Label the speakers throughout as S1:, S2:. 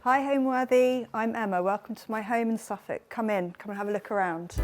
S1: Hi Homeworthy, I'm Emma. Welcome to my home in Suffolk. Come and have a look around.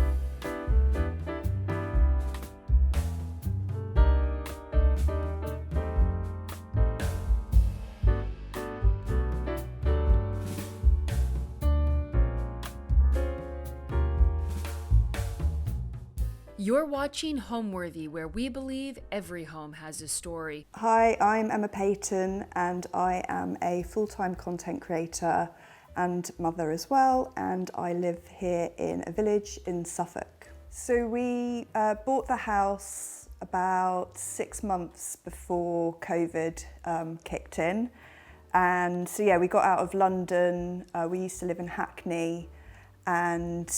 S2: You're watching Homeworthy, where we believe every home has a story.
S1: Hi, I'm Emma Paton and I am a full-time content creator and mother as well, and I live here in a village in Suffolk. So we bought the house about 6 months before COVID kicked in, and so yeah, we got out of London. We used to live in Hackney, and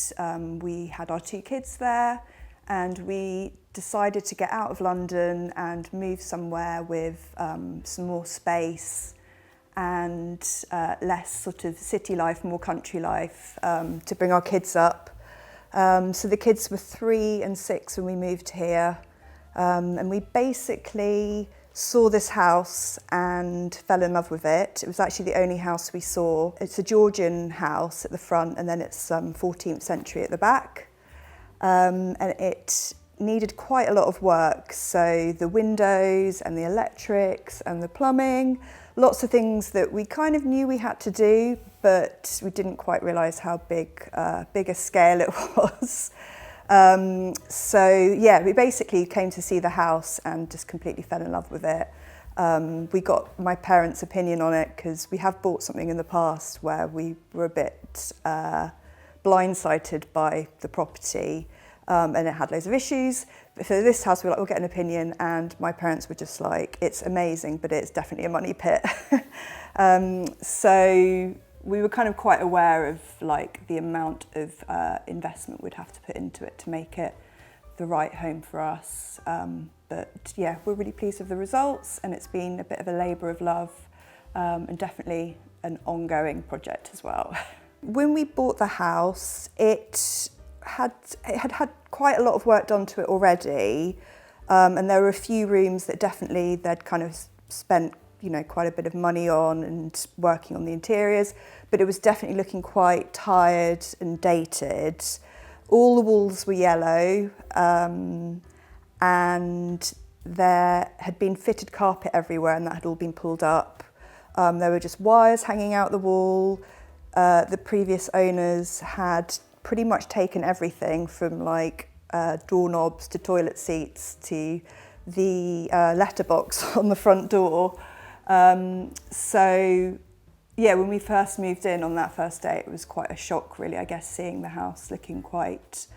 S1: we had our 2 kids there. And we decided to get out of London and move somewhere with some more space and less sort of city life, more country life, to bring our kids up. So the kids were 3 and 6 when we moved here. And we basically saw this house and fell in love with it. It was actually the only house we saw. It's a Georgian house at the front, and then it's 14th century at the back. And it needed quite a lot of work, so the windows and the electrics and the plumbing, lots of things that we kind of knew we had to do, but we didn't quite realise how big a scale it was. So yeah, we basically came to see the house and just completely fell in love with it. We got my parents' opinion on it because we have bought something in the past where we were a bit blindsided by the property, and it had loads of issues. But for this house, we were like, we'll get an opinion, and my parents were just like, it's amazing, but it's definitely a money pit. So we were kind of quite aware of like the amount of investment we'd have to put into it to make it the right home for us. But yeah, we're really pleased with the results, and it's been a bit of a labour of love, and definitely an ongoing project as well. When we bought the house, it had quite a lot of work done to it already, and there were a few rooms that definitely they'd kind of spent, you know, quite a bit of money on and working on the interiors, but it was definitely looking quite tired and dated. All the walls were yellow, and there had been fitted carpet everywhere, and that had all been pulled up. There were just wires hanging out the wall. The previous owners had pretty much taken everything from like doorknobs to toilet seats to the letterbox on the front door. So yeah, when we first moved in on that first day, it was quite a shock really, I guess, seeing the house looking quite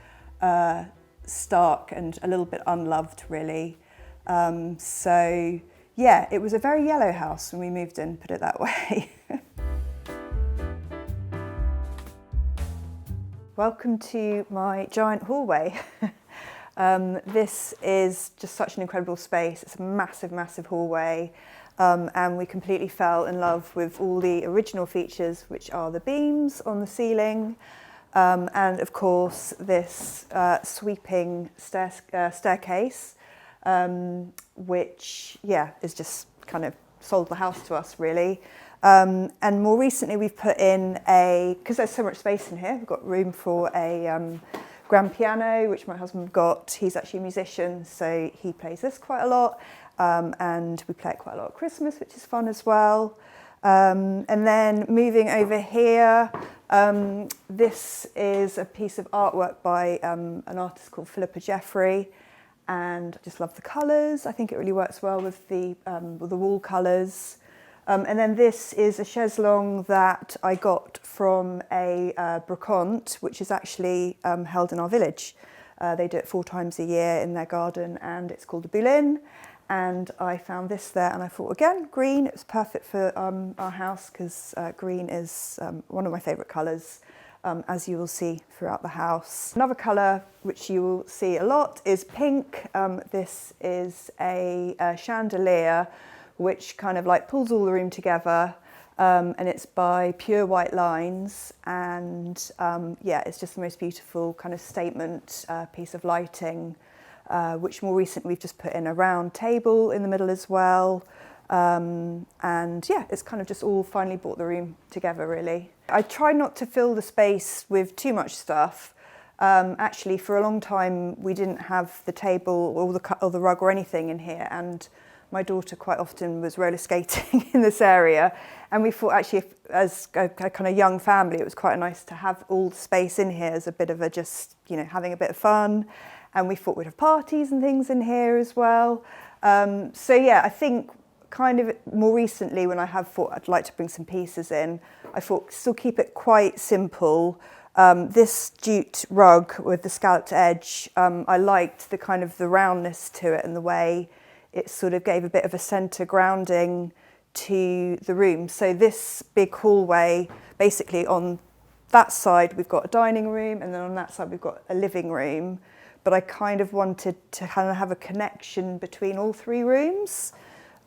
S1: stark and a little bit unloved really. So yeah, it was a very yellow house when we moved in, put it that way. Welcome to my giant hallway. This is just such an incredible space. It's a massive, massive hallway, and we completely fell in love with all the original features, which are the beams on the ceiling, and of course this sweeping staircase, which yeah, is just kind of sold the house to us really. And more recently we've put in because there's so much space in here, we've got room for a grand piano, which my husband got. He's actually a musician, so he plays this quite a lot, and we play it quite a lot at Christmas, which is fun as well. And then moving over here, this is a piece of artwork by an artist called Philippa Jeffrey, and I just love the colours. I think it really works well with the wall colours. And then this is a chaiselong that I got from a brocante, which is actually held in our village. They do it 4 times a year in their garden, and it's called a boulin. And I found this there, and I thought, again, green, it was perfect for our house, because green is one of my favourite colours, as you will see throughout the house. Another colour which you will see a lot is pink. This is a chandelier which kind of like pulls all the room together, and it's by Pure White Lines, and yeah, it's just the most beautiful kind of statement piece of lighting, which more recently we've just put in a round table in the middle as well. And yeah, it's kind of just all finally brought the room together, really. I try not to fill the space with too much stuff. Actually, for a long time, we didn't have the table or the rug or anything in here, and my daughter quite often was roller skating in this area, and we thought actually, as a kind of young family, it was quite nice to have all the space in here as a bit of a just, having a bit of fun, and we thought we'd have parties and things in here as well. So yeah, I think kind of more recently when I have thought I'd like to bring some pieces in, I thought still keep it quite simple. This jute rug with the scalloped edge, I liked the kind of the roundness to it and the way it sort of gave a bit of a centre grounding to the room. So this big hallway, basically on that side we've got a dining room, and then on that side we've got a living room. But I kind of wanted to kind of have a connection between all three rooms.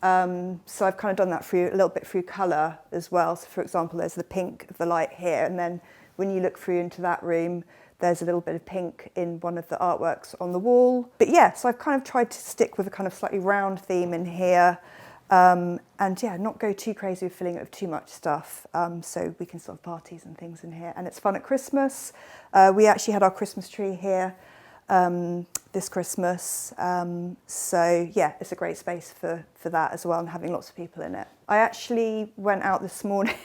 S1: So I've kind of done that a little bit through colour as well. So for example, there's the pink of the light here, and then when you look through into that room, there's a little bit of pink in one of the artworks on the wall. But yeah, so I've kind of tried to stick with a kind of slightly round theme in here. And yeah, not go too crazy with filling it with too much stuff. So we can sort of parties and things in here. And it's fun at Christmas. We actually had our Christmas tree here this Christmas. So yeah, it's a great space for that as well, and having lots of people in it. I actually went out this morning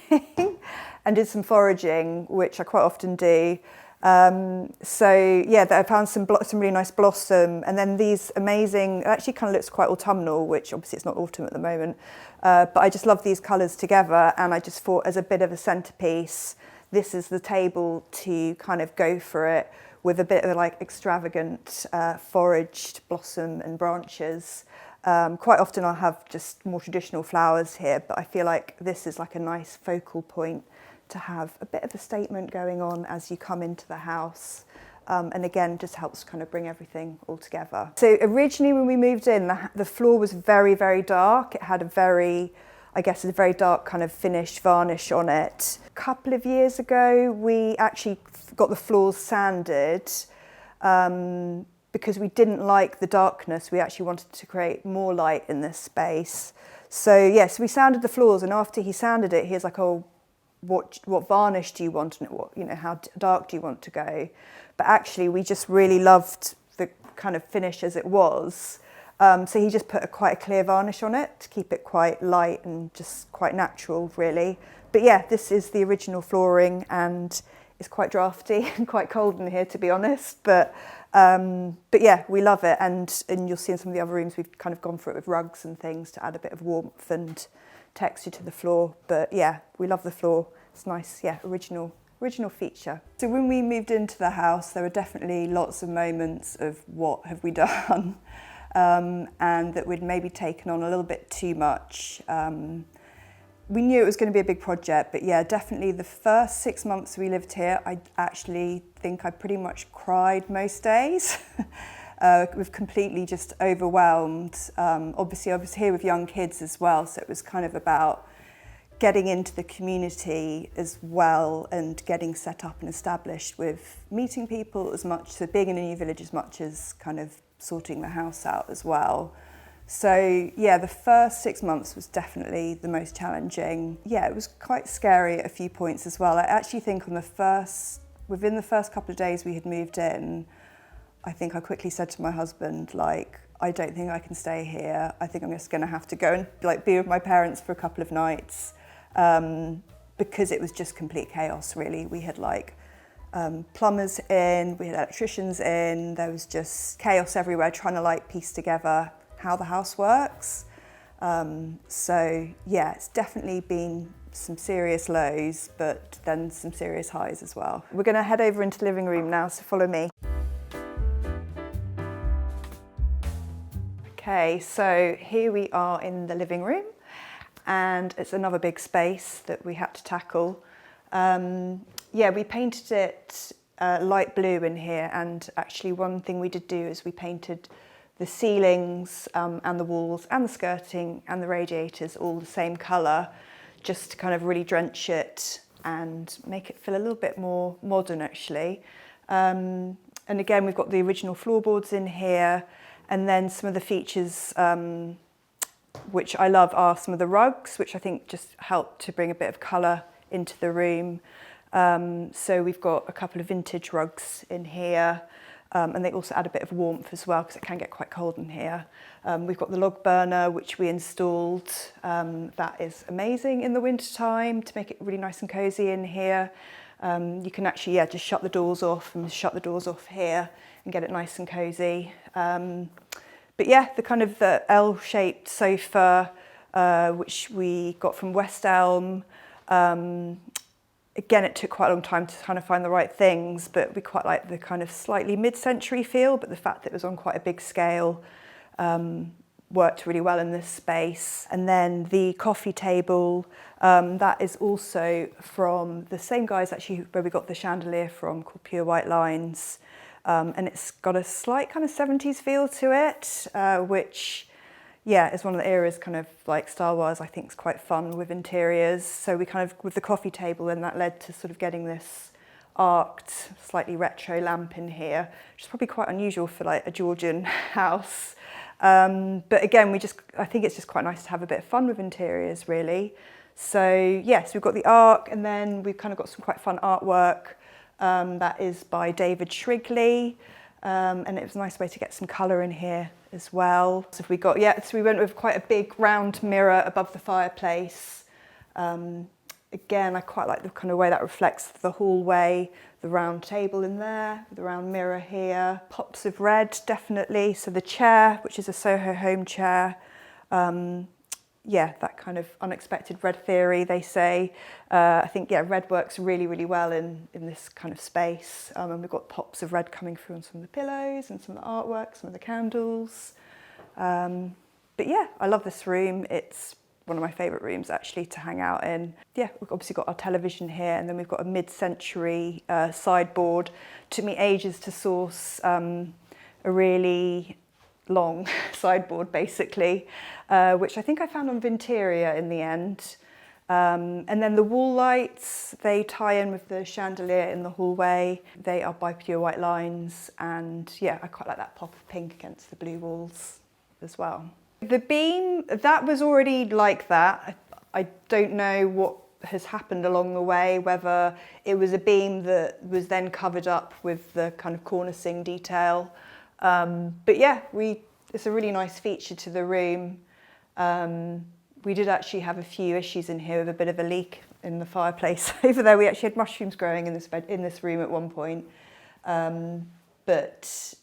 S1: and did some foraging, which I quite often do. So yeah, I found some really nice blossom, and then these amazing, it actually kind of looks quite autumnal, which obviously it's not autumn at the moment, but I just love these colours together, and I just thought as a bit of a centrepiece, this is the table to kind of go for it with a bit of like extravagant foraged blossom and branches. Quite often I'll have just more traditional flowers here, but I feel like this is like a nice focal point to have a bit of a statement going on as you come into the house. And again, just helps kind of bring everything all together. So originally when we moved in, the floor was very, very dark. It had a very dark kind of finish varnish on it. A couple of years ago, we actually got the floors sanded because we didn't like the darkness. We actually wanted to create more light in this space. So yes, we sanded the floors, and after he sanded it, he was like, oh, what varnish do you want, and how dark do you want to go? But actually we just really loved the kind of finish as it was. So he just put quite a clear varnish on it to keep it quite light and just quite natural, really. But yeah, this is the original flooring, and it's quite drafty and quite cold in here, to be honest. But yeah, we love it, and you'll see in some of the other rooms we've kind of gone for it with rugs and things to add a bit of warmth and texture to the floor. But yeah, we love the floor. It's nice, yeah, original feature. So when we moved into the house, there were definitely lots of moments of what have we done, and that we'd maybe taken on a little bit too much. We knew it was going to be a big project, but yeah, definitely the first 6 months we lived here, I actually think I pretty much cried most days. We've completely just overwhelmed. Obviously I was here with young kids as well, so it was kind of about getting into the community as well and getting set up and established with meeting people as much, so being in a new village as much as kind of sorting the house out as well. So yeah, the first 6 months was definitely the most challenging. Yeah, it was quite scary at a few points as well. I actually think within the first couple of days we had moved in, I think I quickly said to my husband, like, I don't think I can stay here. I think I'm just going to have to go and like be with my parents for a couple of nights, because it was just complete chaos, really. We had like plumbers in, we had electricians in, there was just chaos everywhere, trying to like piece together how the house works. So yeah, it's definitely been some serious lows, but then some serious highs as well. We're going to head over into the living room now, so follow me. Okay, so here we are in the living room, and it's another big space that we had to tackle. Yeah, we painted it light blue in here, and actually one thing we did do is we painted the ceilings and the walls and the skirting and the radiators all the same colour, just to kind of really drench it and make it feel a little bit more modern, actually. And again, we've got the original floorboards in here, and then some of the features which I love, are some of the rugs, which I think just help to bring a bit of colour into the room. So we've got a couple of vintage rugs in here, and they also add a bit of warmth as well because it can get quite cold in here. We've got the log burner, which we installed. That is amazing in the winter time to make it really nice and cosy in here. You can actually, just shut the doors off and shut the doors off here and get it nice and cosy. But yeah, the kind of the L-shaped sofa, which we got from West Elm. Again, it took quite a long time to kind of find the right things, but we quite like the kind of slightly mid-century feel, but the fact that it was on quite a big scale worked really well in this space. And then the coffee table, that is also from the same guys actually where we got the chandelier from, called Pure White Lines. And it's got a slight kind of 70s feel to it, which, is one of the areas kind of like style-wise I think is quite fun with interiors. So we kind of, with the coffee table, and that led to sort of getting this arced, slightly retro lamp in here, which is probably quite unusual for like a Georgian house. But again, I think it's just quite nice to have a bit of fun with interiors, really. So yes, we've got the arc, and then we've kind of got some quite fun artwork. That is by David Shrigley, and it was a nice way to get some colour in here as well. So we went with quite a big round mirror above the fireplace. Again, I quite like the kind of way that reflects the hallway, the round table in there, the round mirror here. Pops of red, definitely. So the chair, which is a Soho Home chair, that kind of unexpected red theory, they say. I think, red works really, really well in this kind of space. And we've got pops of red coming through on some of the pillows and some of the artwork, some of the candles. But yeah, I love this room. It's one of my favourite rooms actually to hang out in. Yeah, we've obviously got our television here, and then we've got a mid-century sideboard. Took me ages to source a really long sideboard, basically, which I think I found on Vinteria in the end. And then the wall lights, they tie in with the chandelier in the hallway. They are by Pure White Lines, and I quite like that pop of pink against the blue walls as well. The beam, that was already like that. I don't know what has happened along the way, whether it was a beam that was then covered up with the kind of cornicing detail. But yeah, it's a really nice feature to the room. We did actually have a few issues in here with a bit of a leak in the fireplace over there. We actually had mushrooms growing in this room at one point. But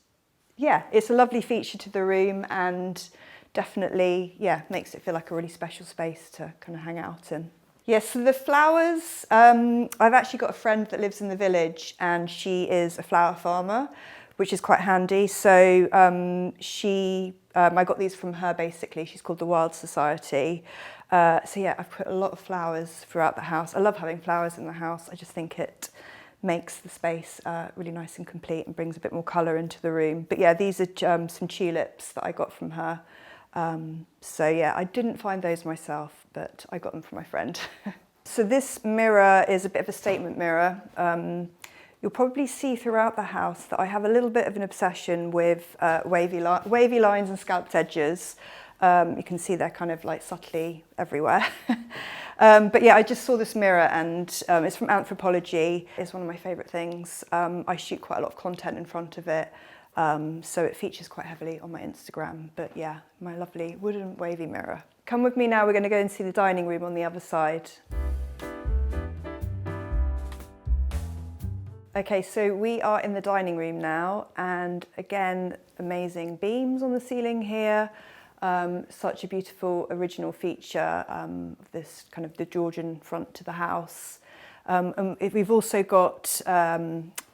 S1: yeah, it's a lovely feature to the room, and definitely, makes it feel like a really special space to kind of hang out in. Yes, so the flowers, I've actually got a friend that lives in the village, and she is a flower farmer, which is quite handy. So I got these from her basically. She's called the Wild Society. I've put a lot of flowers throughout the house. I love having flowers in the house. I just think it makes the space really nice and complete and brings a bit more colour into the room. But yeah, these are some tulips that I got from her. I didn't find those myself, but I got them from my friend. So this mirror is a bit of a statement mirror. You'll probably see throughout the house that I have a little bit of an obsession with wavy lines and scalped edges. You can see they're kind of like subtly everywhere. But yeah, I just saw this mirror, and it's from Anthropology. It's one of my favourite things. I shoot quite a lot of content in front of it. So it features quite heavily on my Instagram. But yeah, my lovely wooden wavy mirror. Come with me now, we're going to go and see the dining room on the other side. Okay, so we are in the dining room now, and again, amazing beams on the ceiling here. Such a beautiful original feature, this kind of the Georgian front to the house. And we've also got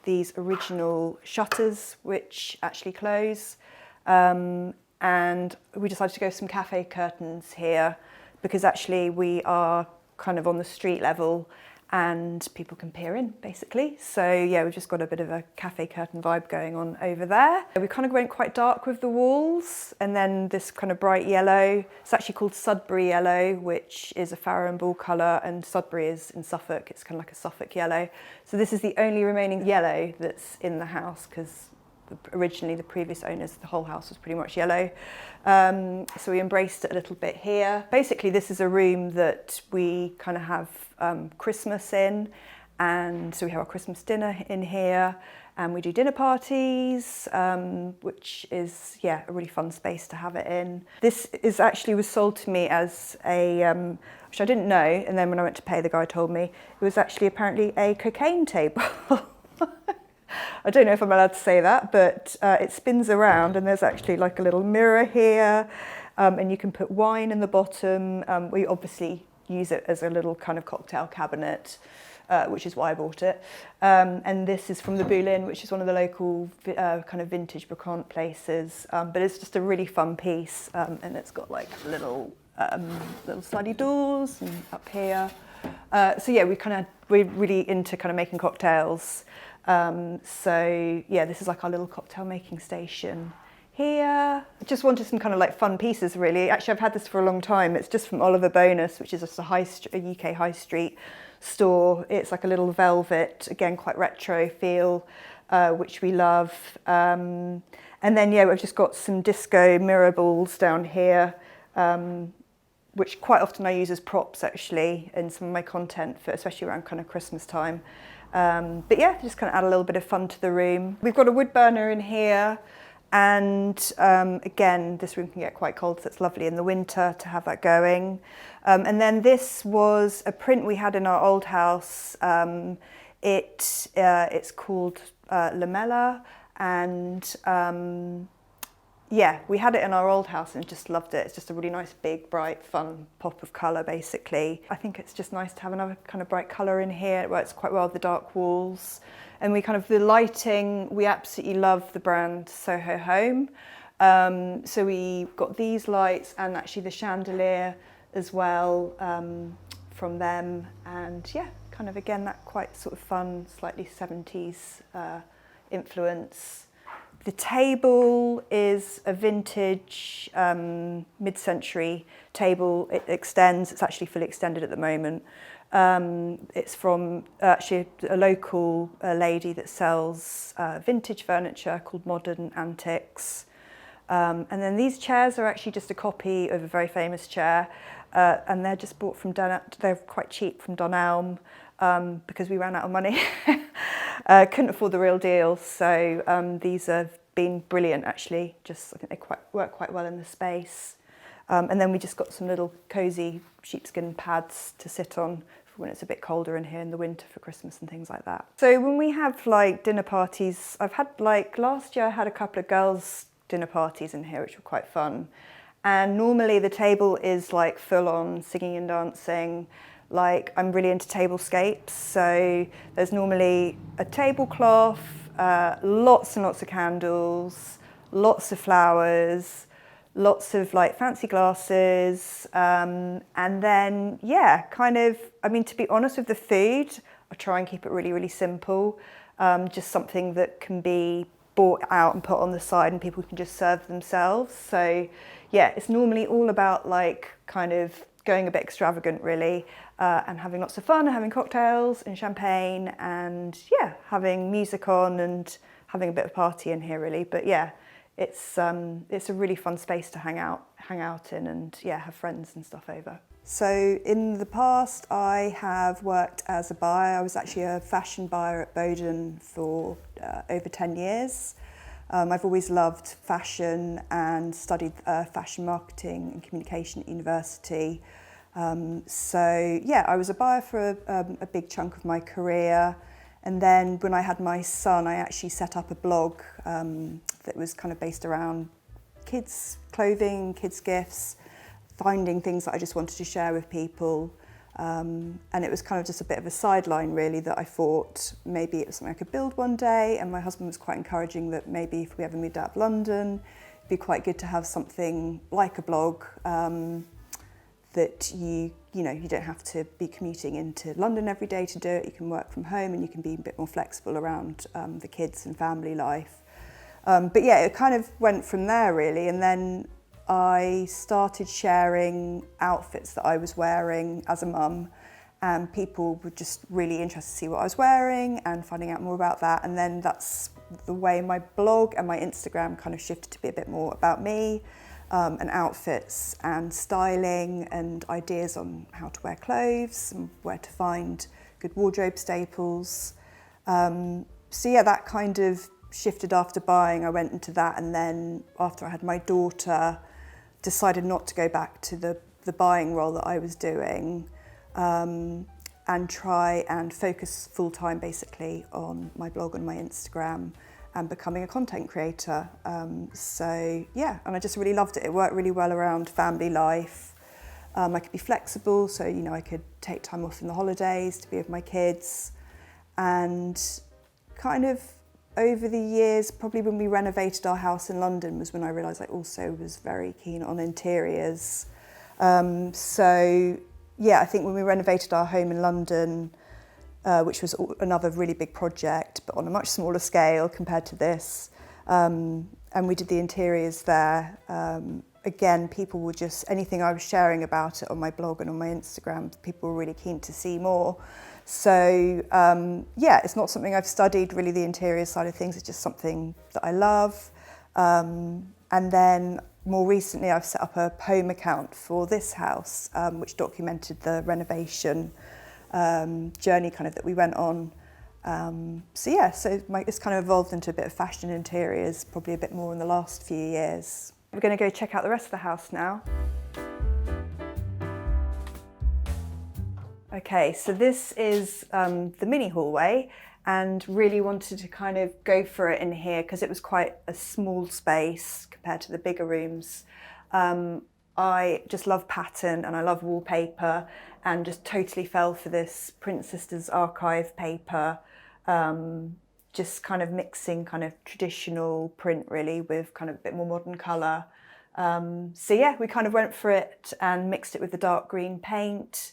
S1: these original shutters which actually close, and we decided to go with some cafe curtains here because actually we are kind of on the street level and people can peer in basically. So yeah, we've just got a bit of a cafe curtain vibe going on over there. We kind of went quite dark with the walls, and then this kind of bright yellow. It's actually called Sudbury yellow, which is a Farrow and Ball colour, and Sudbury is in Suffolk. It's kind of like a Suffolk yellow. So this is the only remaining yellow that's in the house because originally the previous owners, the whole house was pretty much yellow. So we embraced it a little bit here. Basically, this is a room that we kind of have Christmas in, and so we have our Christmas dinner in here, and we do dinner parties, which is, yeah, a really fun space to have it in. This was sold to me as a, which I didn't know, and then when I went to pay, the guy told me it was actually apparently a cocaine table. I don't know if I'm allowed to say that, but it spins around and there's actually like a little mirror here, and you can put wine in the bottom. We obviously use it as a little kind of cocktail cabinet, which is why I bought it. And this is from the Boulin, which is one of the local kind of vintage brocante places. But it's just a really fun piece, and it's got like little slidey doors and up here. So yeah, we're really into kind of making cocktails. So yeah, this is like our little cocktail making station here. I just wanted some kind of like fun pieces really. Actually, I've had this for a long time. It's just from Oliver Bonus, which is just a UK high street store. It's like a little velvet, again, quite retro feel, which we love. And then yeah, we've just got some disco mirror balls down here, which quite often I use as props actually in some of my content, especially around kind of Christmas time. But yeah, just kind of add a little bit of fun to the room. We've got a wood burner in here, and again, this room can get quite cold, so it's lovely in the winter to have that going. And then this was a print we had in our old house. It's called Lamella, and yeah, we had it in our old house and just loved it. It's just a really nice, big, bright, fun pop of colour, basically. I think it's just nice to have another kind of bright colour in here. It works quite well with the dark walls. And the lighting, we absolutely love the brand Soho Home. So we've got these lights and actually the chandelier as well from them. And yeah, kind of again, that quite sort of fun, slightly 70s influence. The table is a vintage mid-century table. It extends, it's actually fully extended at the moment. It's from actually a local lady that sells vintage furniture called Modern Antiques. And then these chairs are actually just a copy of a very famous chair, and they're just bought from they're quite cheap from Dunelm, because we ran out of money. Couldn't afford the real deal, so these have been brilliant actually. I think they work quite well in the space. And then we just got some little cosy sheepskin pads to sit on for when it's a bit colder in here in the winter for Christmas and things like that. So when we have like dinner parties, I've had last year I had a couple of girls' dinner parties in here, which were quite fun. And normally the table is like full on singing and dancing. Like, I'm really into tablescapes, so there's normally a tablecloth, lots and lots of candles, lots of flowers, lots of like fancy glasses, and then yeah, to be honest with the food, I try and keep it really, really simple, just something that can be bought out and put on the side and people can just serve themselves. So yeah, it's normally all about like kind of going a bit extravagant really, and having lots of fun and having cocktails and champagne and yeah, having music on and having a bit of party in here really. But yeah, it's a really fun space to hang out in and yeah, have friends and stuff over. So in the past I have worked as a buyer. I was actually a fashion buyer at Bowden for over 10 years. I've always loved fashion and studied fashion marketing and communication at university. So yeah, I was a buyer for a big chunk of my career. And then when I had my son, I actually set up a blog that was kind of based around kids' clothing, kids' gifts, finding things that I just wanted to share with people. And it was kind of just a bit of a sideline really, that I thought maybe it was something I could build one day, and my husband was quite encouraging that maybe if we ever moved out of London, it'd be quite good to have something like a blog, that you don't have to be commuting into London every day to do it. You can work from home and you can be a bit more flexible around the kids and family life. But yeah, it kind of went from there really, and then I started sharing outfits that I was wearing as a mum, and people were just really interested to see what I was wearing and finding out more about that. And then that's the way my blog and my Instagram kind of shifted to be a bit more about me, and outfits and styling and ideas on how to wear clothes and where to find good wardrobe staples. So yeah, that kind of shifted after buying. I went into that, and then after I had my daughter, decided not to go back to the buying role that I was doing, and try and focus full time basically on my blog and my Instagram and becoming a content creator. So yeah, and I just really loved it. It worked really well around family life. I could be flexible, so you know, I could take time off in the holidays to be with my kids. And kind of over the years, probably when we renovated our house in London was when I realised I also was very keen on interiors. So yeah, I think when we renovated our home in London, which was another really big project, but on a much smaller scale compared to this, and we did the interiors there. Again, people were just, anything I was sharing about it on my blog and on my Instagram, people were really keen to see more. So yeah, it's not something I've studied really, the interior side of things. It's just something that I love. And then more recently, I've set up a home account for this house, which documented the renovation journey kind of that we went on. So yeah, so it's kind of evolved into a bit of fashion interiors, probably a bit more in the last few years. We're going to go check out the rest of the house now. Okay, so this is the mini hallway, and really wanted to kind of go for it in here because it was quite a small space compared to the bigger rooms. I just love pattern and I love wallpaper, and just totally fell for this Print Sisters archive paper, just kind of mixing kind of traditional print really with kind of a bit more modern colour. So yeah, we kind of went for it and mixed it with the dark green paint.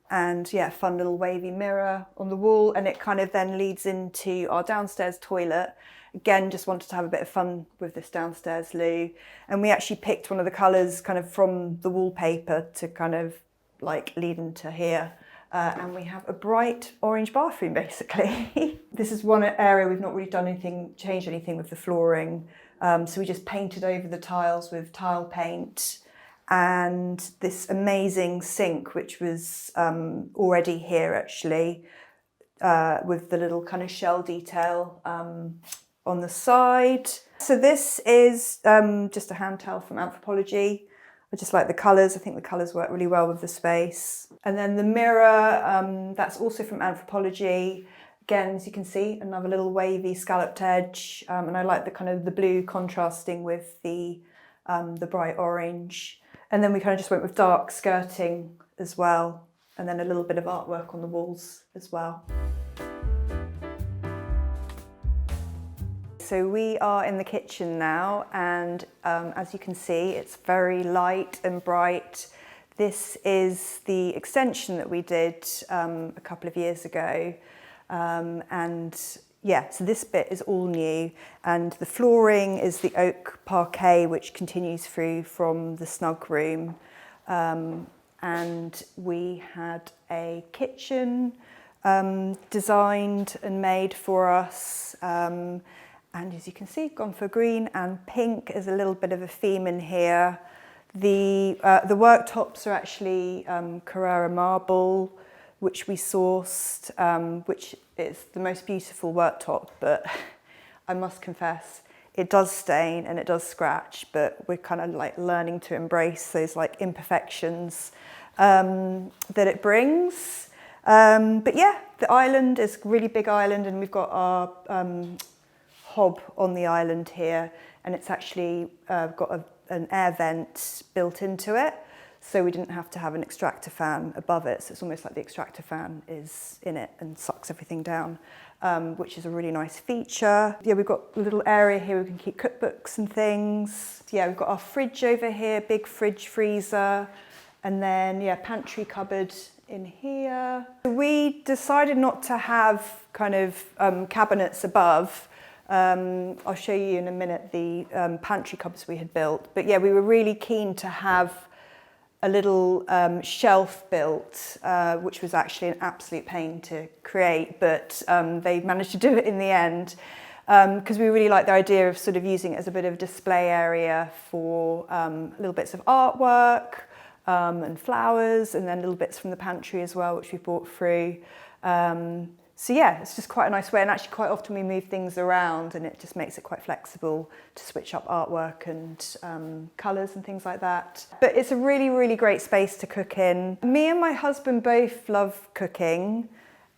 S1: And yeah, fun little wavy mirror on the wall, and it kind of then leads into our downstairs toilet. Again, just wanted to have a bit of fun with this downstairs loo, and we actually picked one of the colours kind of from the wallpaper to kind of like lead into here. And we have a bright orange bathroom basically. This is one area we've not really done anything, changed anything with the flooring. So we just painted over the tiles with tile paint. And this amazing sink, which was already here actually, with the little kind of shell detail on the side. So this is just a hand towel from Anthropologie. I just like the colours. I think the colours work really well with the space. And then the mirror, that's also from Anthropologie. Again, as you can see, another little wavy scalloped edge. And I like the kind of the blue contrasting with the bright orange. And then we kind of just went with dark skirting as well, and then a little bit of artwork on the walls as well. So we are in the kitchen now, and as you can see, it's very light and bright. This is the extension that we did a couple of years ago, and yeah, so this bit is all new, and the flooring is the oak parquet, which continues through from the snug room. And we had a kitchen designed and made for us. And as you can see, gone for green and pink is a little bit of a theme in here. The worktops are actually Carrara marble, which we sourced, which is the most beautiful worktop, but I must confess, it does stain and it does scratch, but we're kind of like learning to embrace those like imperfections that it brings. But yeah, the island is a really big island, and we've got our hob on the island here, and it's actually got an air vent built into it. So we didn't have to have an extractor fan above it. So it's almost like the extractor fan is in it and sucks everything down, which is a really nice feature. Yeah, we've got a little area here we can keep cookbooks and things. Yeah, we've got our fridge over here, big fridge freezer. And then, yeah, pantry cupboard in here. We decided not to have kind of cabinets above. I'll show you in a minute the pantry cupboards we had built. But yeah, we were really keen to have a little shelf built, which was actually an absolute pain to create, but they managed to do it in the end, because we really like the idea of sort of using it as a bit of a display area for little bits of artwork and flowers, and then little bits from the pantry as well, which we brought through. So yeah, it's just quite a nice way, and actually quite often we move things around and it just makes it quite flexible to switch up artwork and colours and things like that. But it's a really, really great space to cook in. Me and my husband both love cooking.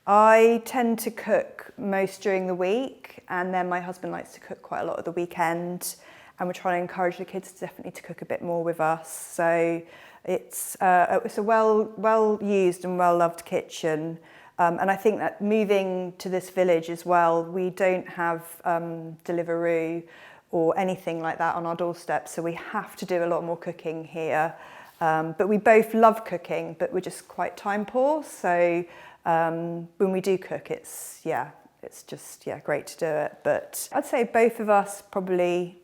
S1: I tend to cook most during the week, and then my husband likes to cook quite a lot at the weekend, and we're trying to encourage the kids definitely to cook a bit more with us. So it's a well used and well loved kitchen. And I think that moving to this village as well, we don't have Deliveroo or anything like that on our doorstep, so we have to do a lot more cooking here. But we both love cooking, but we're just quite time poor. So when we do cook, it's just great to do it. But I'd say both of us probably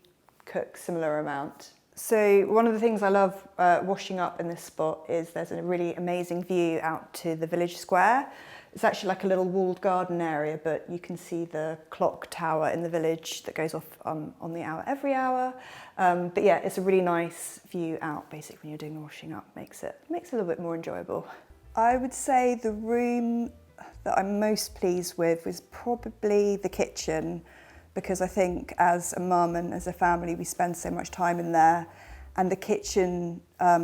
S1: cook similar amount. So one of the things I love washing up in this spot is there's a really amazing view out to the village square. It's actually like a little walled garden area, but you can see the clock tower in the village that goes off on the hour every hour. But yeah, it's a really nice view out basically when you're doing the washing up. Makes it a little bit more enjoyable. I would say the room that I'm most pleased with was probably the kitchen, because I think as a mum and as a family we spend so much time in there, and the kitchen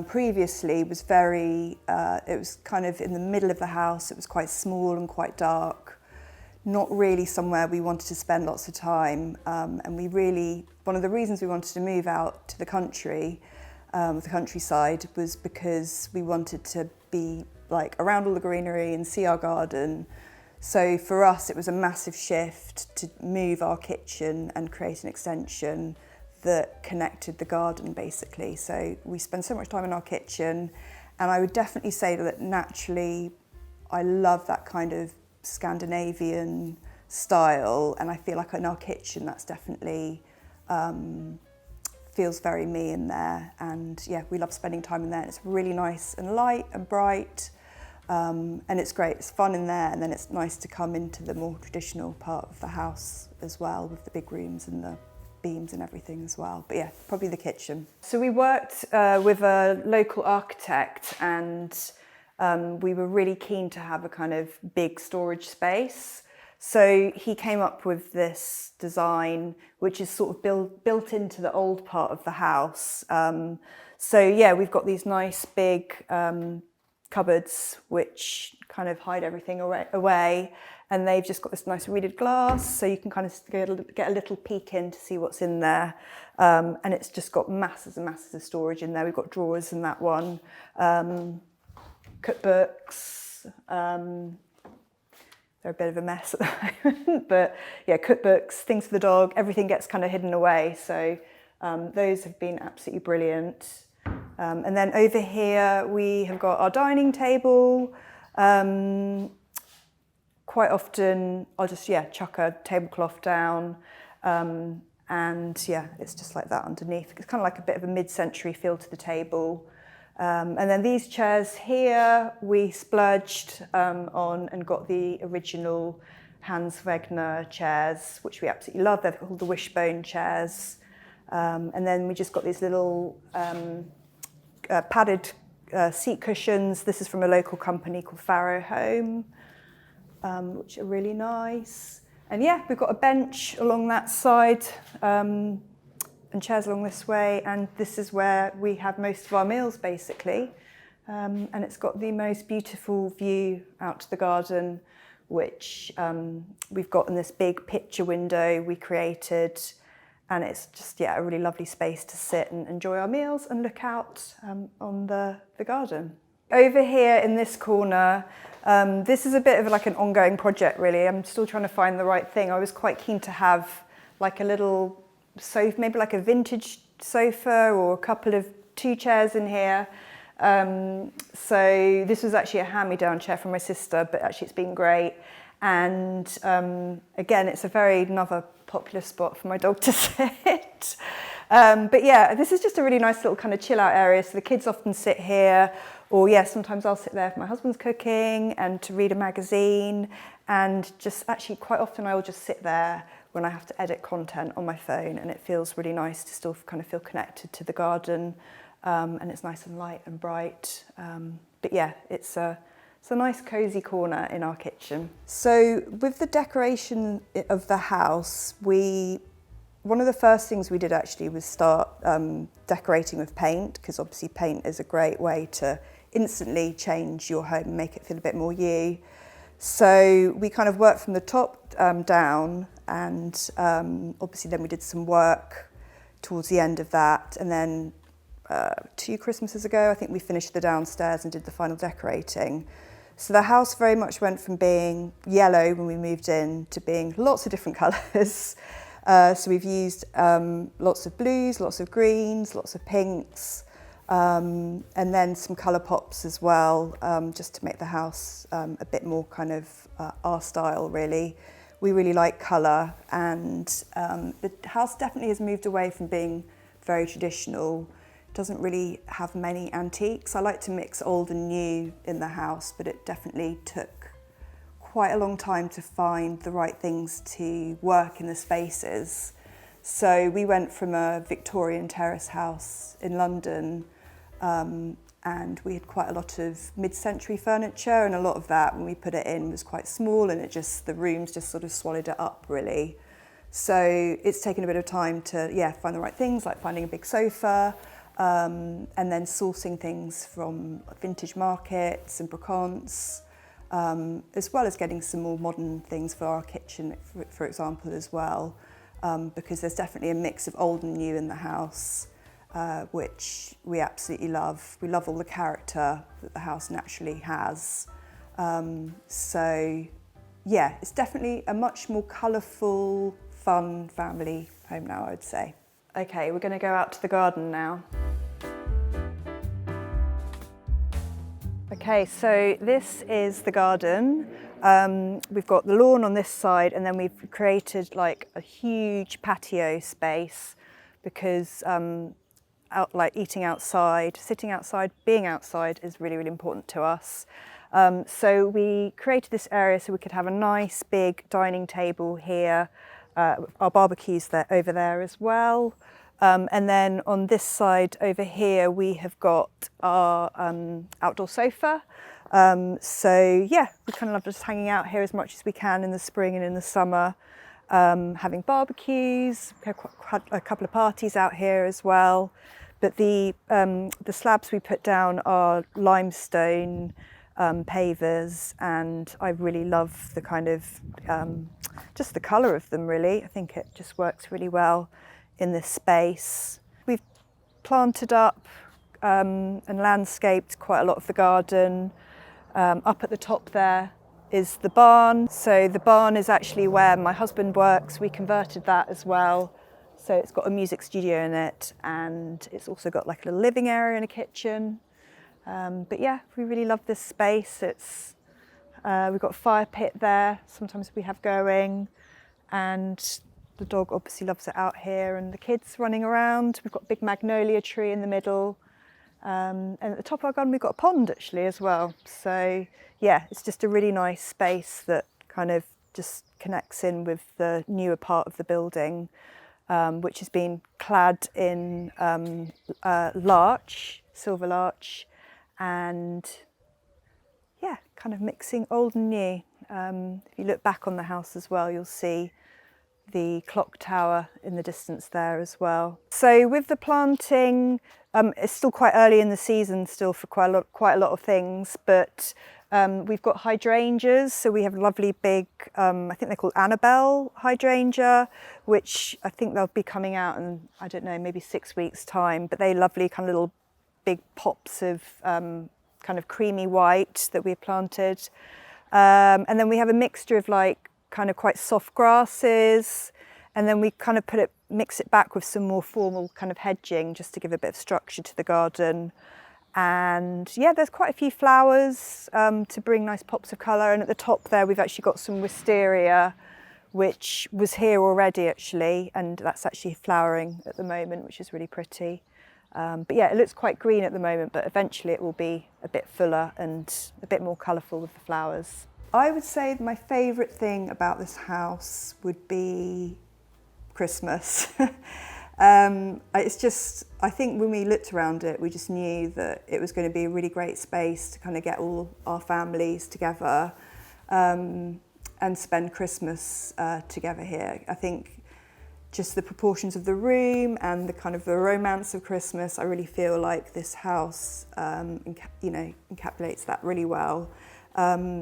S1: previously was it was kind of in the middle of the house. It was quite small and quite dark, not really somewhere we wanted to spend lots of time. And one of the reasons we wanted to move out to the country, the countryside, was because we wanted to be like around all the greenery and see our garden. So for us, it was a massive shift to move our kitchen and create an extension that connected the garden basically. So we spend so much time in our kitchen, and I would definitely say that naturally I love that kind of Scandinavian style, and I feel like in our kitchen that's definitely feels very me in there. And yeah, we love spending time in there. It's really nice and light and bright, and it's great, it's fun in there, and then it's nice to come into the more traditional part of the house as well, with the big rooms and the beams and everything as well. But yeah, probably the kitchen. So we worked with a local architect, and we were really keen to have a kind of big storage space. So he came up with this design, which is sort of built into the old part of the house. So yeah, we've got these nice big cupboards which kind of hide everything away, and they've just got this nice reeded glass, so you can kind of get a little peek in to see what's in there. And it's just got masses and masses of storage in there. We've got drawers in that one, cookbooks. They're a bit of a mess at the moment, but yeah, cookbooks, things for the dog, everything gets kind of hidden away. So those have been absolutely brilliant. And then over here we have got our dining table. Quite often I'll just chuck a tablecloth down, and yeah, it's just like that underneath. It's kind of like a bit of a mid-century feel to the table. And then these chairs here we splurged on and got the original Hans Wegner chairs, which we absolutely love. They're called the wishbone chairs. And then we just got these little padded seat cushions. This is from a local company called Farrow Home, which are really nice. And yeah, we've got a bench along that side, and chairs along this way, and this is where we have most of our meals basically. And it's got the most beautiful view out to the garden, which we've got in this big picture window we created, and it's just a really lovely space to sit and enjoy our meals and look out on the garden. Over here in this corner, this is a bit of like an ongoing project really. I'm still trying to find the right thing. I was quite keen to have like a little sofa, maybe like a vintage sofa or a couple of 2 chairs in here. So this was actually a hand-me-down chair from my sister, but actually it's been great. And again, it's another popular spot for my dog to sit. But yeah, this is just a really nice little kind of chill out area. So the kids often sit here, or sometimes I'll sit there if my husband's cooking and to read a magazine. And just actually quite often I will just sit there when I have to edit content on my phone, and it feels really nice to still kind of feel connected to the garden. And it's nice and light and bright. But yeah, it's a nice cosy corner in our kitchen. So with the decoration of the house, one of the first things we did actually was start decorating with paint, because obviously paint is a great way to instantly change your home and make it feel a bit more you. So we kind of worked from the top down, and obviously then we did some work towards the end of that, and then 2 Christmases ago I think we finished the downstairs and did the final decorating. So the house very much went from being yellow when we moved in to being lots of different colours. So we've used lots of blues, lots of greens, lots of pinks, and then some colour pops as well, just to make the house a bit more kind of our style, really. We really like colour, and the house definitely has moved away from being very traditional. It doesn't really have many antiques. I like to mix old and new in the house, but it definitely took quite a long time to find the right things to work in the spaces. So we went from a Victorian terrace house in London, and we had quite a lot of mid-century furniture, and a lot of that when we put it in was quite small, and the rooms just sort of swallowed it up really. So it's taken a bit of time to find the right things, like finding a big sofa, and then sourcing things from vintage markets and brocants, as well as getting some more modern things for our kitchen, for example, as well, because there's definitely a mix of old and new in the house, which we absolutely love. We love all the character that the house naturally has. So yeah, it's definitely a much more colourful, fun family home now, I would say. Okay, we're going to go out to the garden now. Okay, so this is the garden. We've got the lawn on this side, and then we've created like a huge patio space because like eating outside, sitting outside, being outside is really, really important to us. So we created this area so we could have a nice big dining table here. Our barbecue's over there as well. And then on this side over here, we have got our outdoor sofa. So yeah, we kind of love just hanging out here as much as we can in the spring and in the summer, having barbecues. We've had a couple of parties out here as well. But the slabs we put down are limestone pavers, and I really love the kind of just the colour of them, really. I think it just works really well in this space. We've planted up and landscaped quite a lot of the garden. Up at the top there is the barn. So the barn is actually where my husband works. We converted that as well. So it's got a music studio in it, and it's also got like a little living area and a kitchen. But yeah, we really love this space. We've got a fire pit there, sometimes we have going, and the dog obviously loves it out here, and the kids running around. We've got a big magnolia tree in the middle, and at the top of our garden we've got a pond actually as well. So yeah, it's just a really nice space that kind of just connects in with the newer part of the building, which has been clad in larch, silver larch, and yeah, kind of mixing old and new. If you look back on the house as well, you'll see the clock tower in the distance there as well. So with the planting, it's still quite early in the season still for quite a lot of things, but we've got hydrangeas. So we have a lovely big, I think they're called Annabelle hydrangea, which I think they'll be coming out in, I don't know, maybe 6 weeks' time, but they're lovely kind of little big pops of kind of creamy white that we've planted. And then we have a mixture of like kind of quite soft grasses, and then we kind of mix it back with some more formal kind of hedging just to give a bit of structure to the garden. And yeah, there's quite a few flowers to bring nice pops of colour, and at the top there we've actually got some wisteria, which was here already actually, and that's actually flowering at the moment, which is really pretty. But yeah, it looks quite green at the moment, but eventually it will be a bit fuller and a bit more colourful with the flowers. I would say my favourite thing about this house would be Christmas. It's just, I think when we looked around it, we just knew that it was going to be a really great space to kind of get all our families together and spend Christmas together here. I think just the proportions of the room and the kind of the romance of Christmas, I really feel like this house, encapsulates that really well.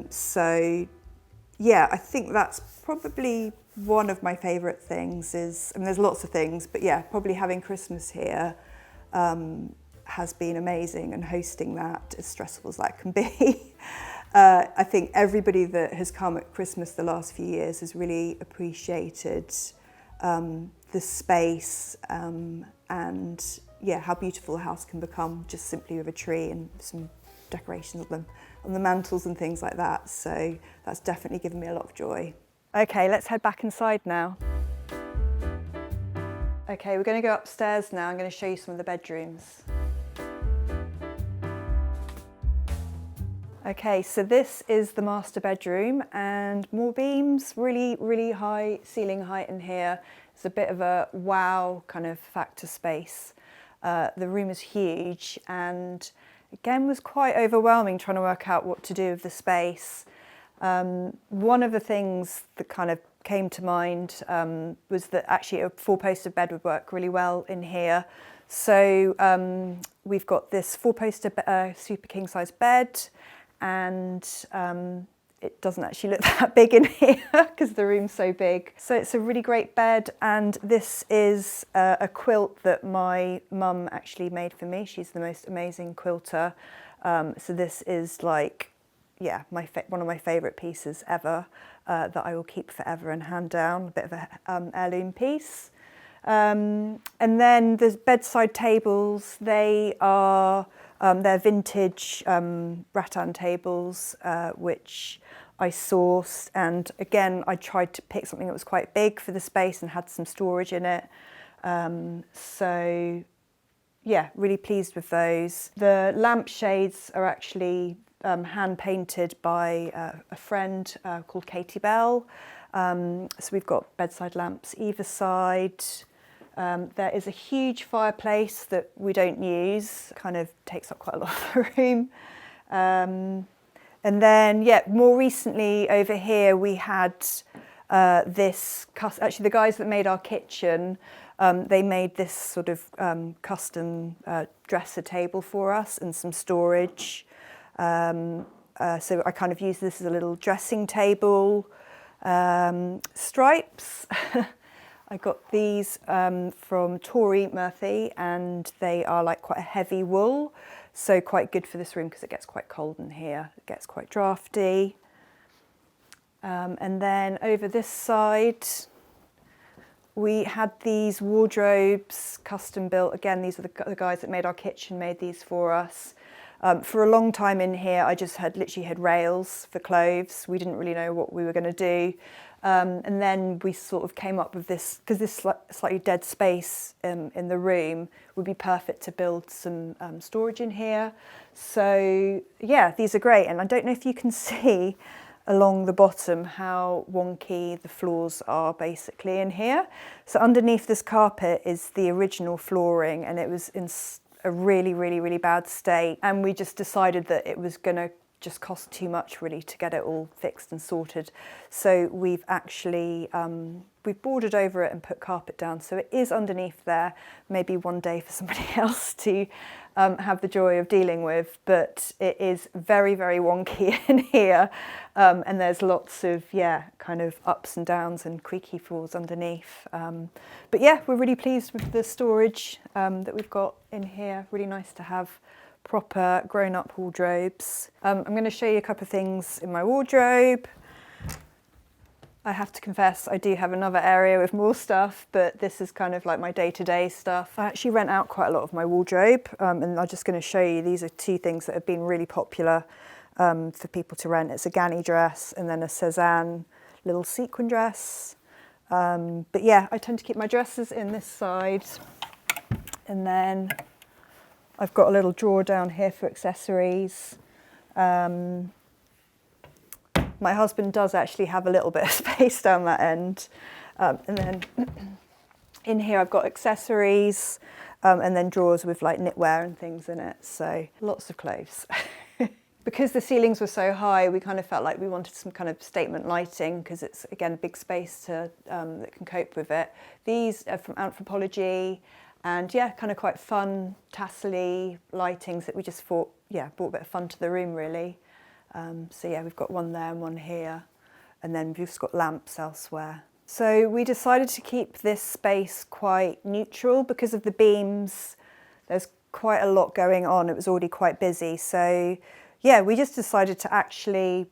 S1: So yeah, I think that's probably one of my favourite things is, I mean, there's lots of things, but yeah, probably having Christmas here has been amazing, and hosting that, as stressful as that can be. I think everybody that has come at Christmas the last few years has really appreciated the space and yeah, how beautiful the house can become just simply with a tree and some decorations on the mantles and things like that. So that's definitely given me a lot of joy. Okay, let's head back inside now. Okay, we're going to go upstairs now. I'm going to show you some of the bedrooms. Okay, so this is the master bedroom, and more beams, really high ceiling height in here. It's a bit of a wow kind of factor space. The room is huge, and again was quite overwhelming trying to work out what to do with the space. One of the things that kind of came to mind was that actually a four-poster bed would work really well in here. So we've got this four-poster super king-size bed, and it doesn't actually look that big in here because the room's so big. So it's a really great bed, and this is a quilt that my mum actually made for me. She's the most amazing quilter. So this is like, yeah, one of my favourite pieces ever that I will keep forever and hand down, a bit of an heirloom piece. And then the bedside tables, they're vintage rattan tables, which I sourced, and again I tried to pick something that was quite big for the space and had some storage in it. So yeah, really pleased with those. The lampshades are actually hand painted by a friend called Katie Bell. So we've got bedside lamps either side. There is a huge fireplace that we don't use, kind of takes up quite a lot of the room. And then, yeah, more recently over here we had actually the guys that made our kitchen, they made this sort of custom dresser table for us and some storage. So I kind of use this as a little dressing table. Stripes. I got these from Homeworthy, and they are like quite a heavy wool, so quite good for this room because it gets quite cold in here. It gets quite drafty. And then over this side, we had these wardrobes custom built. Again, these are the guys that made our kitchen, made these for us. For a long time in here, I just literally had rails for clothes. We didn't really know what we were going to do. And then we sort of came up with this, because this slightly dead space in the room would be perfect to build some storage in here. So yeah, these are great. And I don't know if you can see along the bottom how wonky the floors are basically in here. So underneath this carpet is the original flooring, and it was in a really bad state. And we just decided that it was going to just cost too much really to get it all fixed and sorted. So we've actually, we've boarded over it and put carpet down. So it is underneath there, maybe one day for somebody else to have the joy of dealing with, but it is very wonky in here. And there's lots of, yeah, kind of ups and downs and creaky floors underneath. But yeah, we're really pleased with the storage that we've got in here. Really nice to have proper grown-up wardrobes. I'm going to show you a couple of things in my wardrobe. I have to confess, I do have another area with more stuff, but this is kind of like my day-to-day stuff. I actually rent out quite a lot of my wardrobe, and I'm just going to show you, these are two things that have been really popular for people to rent. It's a Ganni dress and then a Cézanne little sequin dress. But yeah, I tend to keep my dresses in this side, and then I've got a little drawer down here for accessories. My husband does actually have a little bit of space down that end. And then in here I've got accessories, and then drawers with like knitwear and things in it. So lots of clothes. Because the ceilings were so high, we kind of felt like we wanted some kind of statement lighting, because it's, again, a big space that can cope with it. These are from Anthropology, and yeah, kind of quite fun, tassel-y lightings that we just thought, yeah, brought a bit of fun to the room, really. So yeah, we've got one there and one here, and then we've just got lamps elsewhere. So we decided to keep this space quite neutral because of the beams. There's quite a lot going on. It was already quite busy. So yeah, we just decided to actually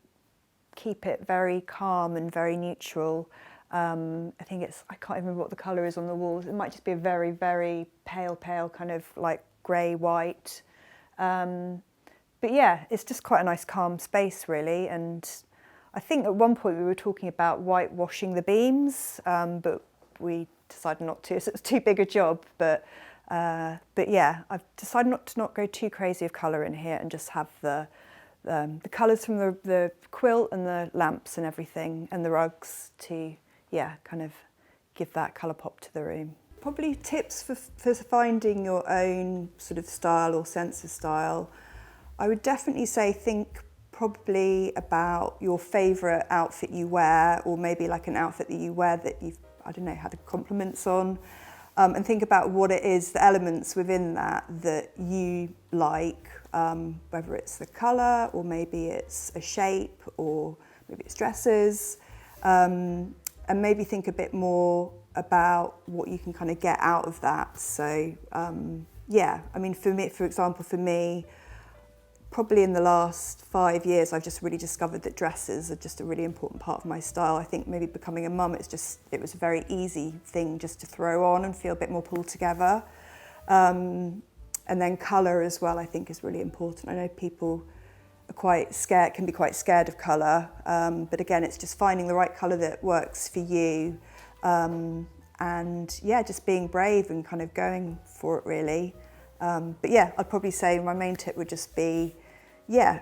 S1: keep it very calm and very neutral. I think I can't even remember what the colour is on the walls. It might just be a very, very pale kind of like grey-white. But yeah, it's just quite a nice calm space, really. And I think at one point we were talking about whitewashing the beams, but we decided not to, so it's too big a job. But yeah, I've decided not to go too crazy of colour in here, and just have the colours from the quilt and the lamps and everything, and the rugs to, yeah, kind of give that colour pop to the room. Probably tips for finding your own sort of style or sense of style. I would definitely say think probably about your favourite outfit you wear, or maybe like an outfit that you wear that you've, I don't know, had compliments on, and think about what it is, the elements within that you like, whether it's the colour, or maybe it's a shape, or maybe it's dresses, and maybe think a bit more about what you can kind of get out of that. So yeah, I mean, for example, for me, probably in the last 5 years, I've just really discovered that dresses are just a really important part of my style. I think maybe becoming a mum, it was a very easy thing just to throw on and feel a bit more pulled together. And then colour as well, I think, is really important. I know people are can be quite scared of colour, but again, it's just finding the right colour that works for you. And yeah, just being brave and kind of going for it, really. But yeah, I'd probably say my main tip would just be, yeah,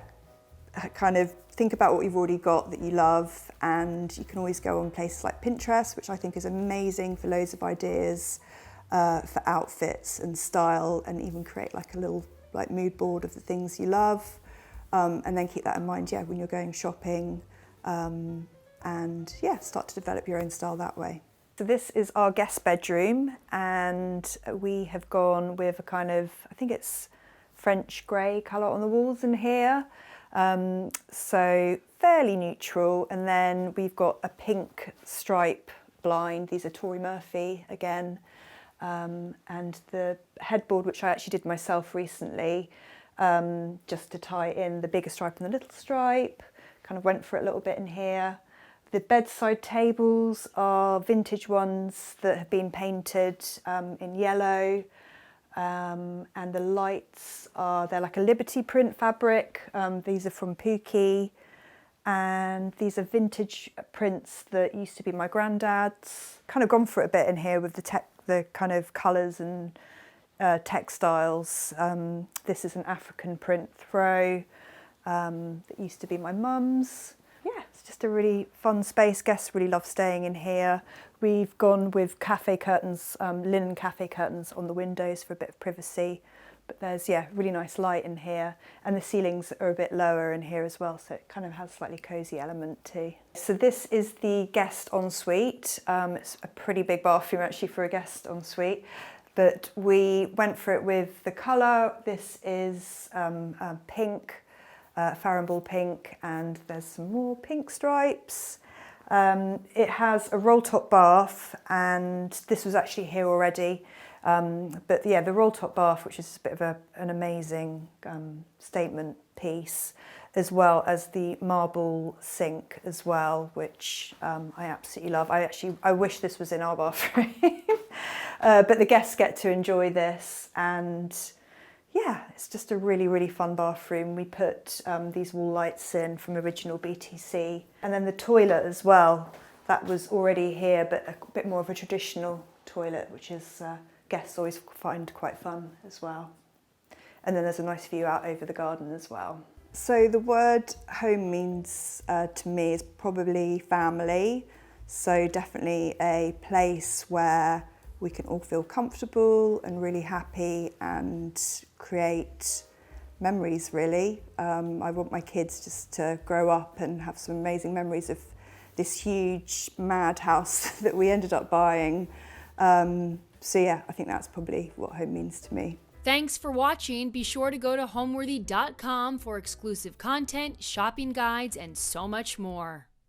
S1: kind of think about what you've already got that you love, and you can always go on places like Pinterest, which I think is amazing for loads of ideas for outfits and style, and even create like a little like mood board of the things you love, and then keep that in mind, yeah, when you're going shopping, and yeah, start to develop your own style that way. So this is our guest bedroom, and we have gone with a kind of, I think it's French grey colour on the walls in here. So fairly neutral, and then we've got a pink stripe blind. These are Tory Murphy again. And the headboard, which I actually did myself recently, just to tie in the bigger stripe and the little stripe, kind of went for it a little bit in here. The bedside tables are vintage ones that have been painted in yellow, and the lights they're like a Liberty print fabric. These are from Pookie, and these are vintage prints that used to be my granddad's. Kind of gone for it a bit in here with the kind of colours and textiles. This is an African print throw that used to be my mum's. Yeah, it's just a really fun space. Guests really love staying in here. We've gone with cafe curtains, linen cafe curtains on the windows for a bit of privacy. But there's, yeah, really nice light in here. And the ceilings are a bit lower in here as well, so it kind of has a slightly cosy element too. So this is the guest ensuite. It's a pretty big bathroom actually for a guest ensuite. But we went for it with the colour. This is pink. Faramball pink, and there's some more pink stripes. It has a roll top bath, and this was actually here already. But yeah, the roll top bath, which is a bit of an amazing statement piece, as well as the marble sink as well, which I absolutely love. I wish this was in our bathroom, but the guests get to enjoy this, and yeah, it's just a really, really fun bathroom. We put these wall lights in from original BTC. And then the toilet as well. that was already here, but a bit more of a traditional toilet, which is guests always find quite fun as well. And then there's a nice view out over the garden as well. So the word home means to me is probably family. So definitely a place where we can all feel comfortable and really happy and create memories, really. I want my kids just to grow up and have some amazing memories of this huge mad house that we ended up buying. So yeah, I think that's probably what home means to me.
S2: Thanks for watching. Be sure to go to homeworthy.com for exclusive content, shopping guides, and so much more.